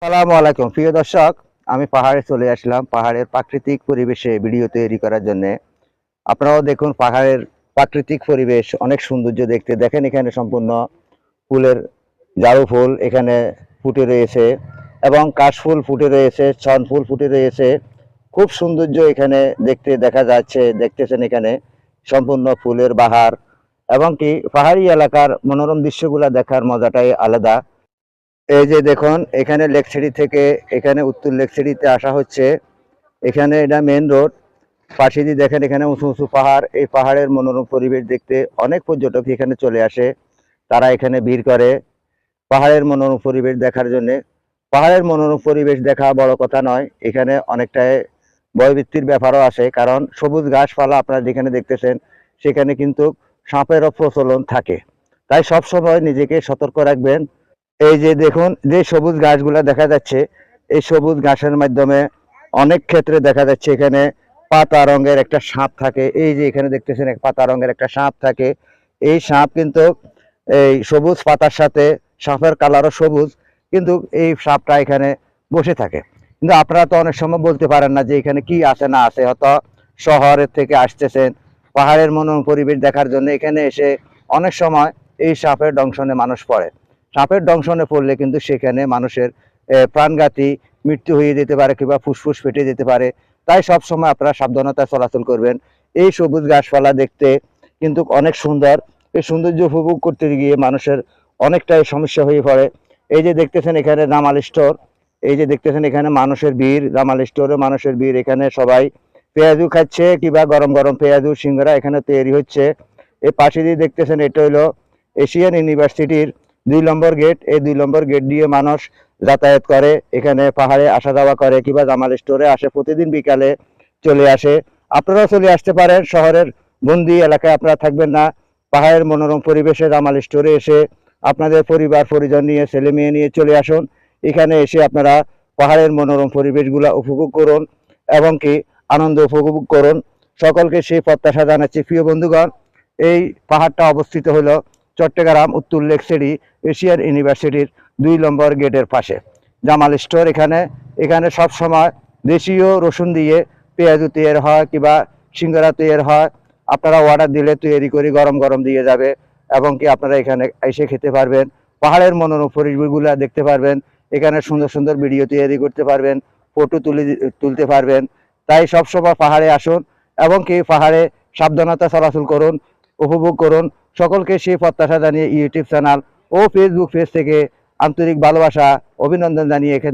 আসসালামু আলাইকুম প্রিয় দর্শক, আমি পাহাড়ে চলে আসলাম পাহাড়ের প্রাকৃতিক পরিবেশে ভিডিও তৈরি করার জন্য। আপনারাও দেখুন পাহাড়ের প্রাকৃতিক পরিবেশ অনেক সৌন্দর্য দেখতে। দেখেন এখানে সম্পূর্ণ ফুলের ঝাড়ু ফুল এখানে ফুটে রয়েছে এবং কাশফুল ফুটে রয়েছে, ছন ফুল ফুটে রয়েছে। খুব সৌন্দর্য এখানে দেখতে দেখা যাচ্ছে। দেখতেছেন এখানে সম্পূর্ণ ফুলের বাহার এবং কি পাহাড়ি এলাকার মনোরম দৃশ্যগুলো দেখার মজাটাই আলাদা। এই যে দেখুন এখানে লেকসিটি থেকে এখানে উত্তর লেকসিটিতে আসা হচ্ছে। এখানে এটা মেন রোড। পাশে দিয়ে দেখেন এখানে উঁচু উঁচু পাহাড়। এই পাহাড়ের মনোরম পরিবেশ দেখতে অনেক পর্যটক এখানে চলে আসে। তারা এখানে ভিড় করে পাহাড়ের মনোরম পরিবেশ দেখার জন্য। পাহাড়ের মনোরম পরিবেশ দেখা বড় কথা নয়, এখানে অনেকটাই ভয়ভীতির ব্যাপারও আসে, কারণ সবুজ ঘাসপালা আপনারা যেখানে দেখতেছেন সেখানে কিন্তু সাপেরও প্রচলন থাকে। তাই সব সময় নিজেকে সতর্ক রাখবেন। এই যে দেখুন যে সবুজ ঘাসগুলা দেখা যাচ্ছে, এই সবুজ ঘাসের মাধ্যমে অনেক ক্ষেত্রে দেখা যাচ্ছে এখানে পাতা রঙের একটা সাপ থাকে। এই যে এখানে দেখতেছেন এক পাতা রঙের একটা সাপ থাকে। এই সাপ কিন্তু এই সবুজ পাতার সাথে সাপের কালারও সবুজ, কিন্তু এই সাপটা এখানে বসে থাকে। কিন্তু আপনারা তো অনেক সময় বলতে পারেন না যে এখানে কি আছে না আছে, হয়তো শহরের থেকে আসতেছেন পাহাড়ের মনোরম পরিবেশ দেখার জন্য। এখানে এসে অনেক সময় এই সাপের দংশনে মানুষ পড়ে। সাপের দংশনে পড়লে কিন্তু সেখানে মানুষের প্রাণঘাতী মৃত্যু হয়ে যেতে পারে কিংবা ফুসফুস ফেটে যেতে পারে। তাই সব সময় আপনারা সাবধানতা চলাচল করবেন। এই সবুজ গাছপালা দেখতে কিন্তু অনেক সুন্দর। এই সৌন্দর্য উপভোগ করতে গিয়ে মানুষের অনেকটাই সমস্যা হয়ে পড়ে। এই যে দেখতেছেন এখানে দামাল স্টোর। এই যে দেখতেছেন এখানে মানুষের ভিড়, দামাল স্টোরে মানুষের ভিড়। এখানে সবাই পেঁয়াজু খাচ্ছে কিংবা গরম গরম পেঁয়াজু সিঙ্গারা এখানে তৈরি হচ্ছে। এই পাশে দিয়ে দেখতেছেন এটা হলো এশিয়ান ইউনিভার্সিটির 2 নম্বর গেট। এই 2 নম্বর গেট দিয়ে মানুষ যাতায়াত করে, এখানে পাহাড়ে আসা যাওয়া করে কিংবা জামাল স্টোরে আসে, প্রতিদিন বিকালে চলে আসে। আপনারাও চলে আসতে পারেন। শহরের বন্দি এলাকায় আপনারা থাকবেন না, পাহাড়ের মনোরম পরিবেশে জামাল স্টোরে এসে আপনাদের পরিবার পরিজন নিয়ে ছেলে মেয়ে নিয়ে চলে আসুন। এখানে এসে আপনারা পাহাড়ের মনোরম পরিবেশগুলো উপভোগ করুন এবং কি আনন্দ উপভোগ করুন। সকলকে সেই প্রত্যাশা জানাচ্ছি। প্রিয় বন্ধুগণ, এই পাহাড়টা অবস্থিত হলো চট্টগ্রাম উত্তর লেকসিটি এশিয়ান ইউনিভার্সিটির 2 নম্বর গেটের পাশে জামাল স্টোর। এখানে এখানে সব সময় দেশীয় রসুন দিয়ে পেঁয়াজু তৈরি হয় কিংবা সিঙ্গারা তৈরি হয়। আপনারা অর্ডার দিলে তৈরি করে গরম গরম দিয়ে যাবে এবং কি আপনারা এখানে এসে খেতে পারবেন। পাহাড়ের মনোরম পরিবেশগুলো দেখতে পারবেন। এখানে সুন্দর সুন্দর ভিডিও তৈরি করতে পারবেন, ফটো তুলতে পারবেন। তাই সবসময় পাহাড়ে আসুন এবং কি পাহাড়ে সাবধানতা চলাচল করুন, উপভোগ করুন। সকলকে সেই প্রত্যাশা জানিয়ে ইউটিউব চ্যানেল ও ফেসবুক পেজ থেকে আন্তরিক ভালোবাসা অভিনন্দন জানিয়ে এখানে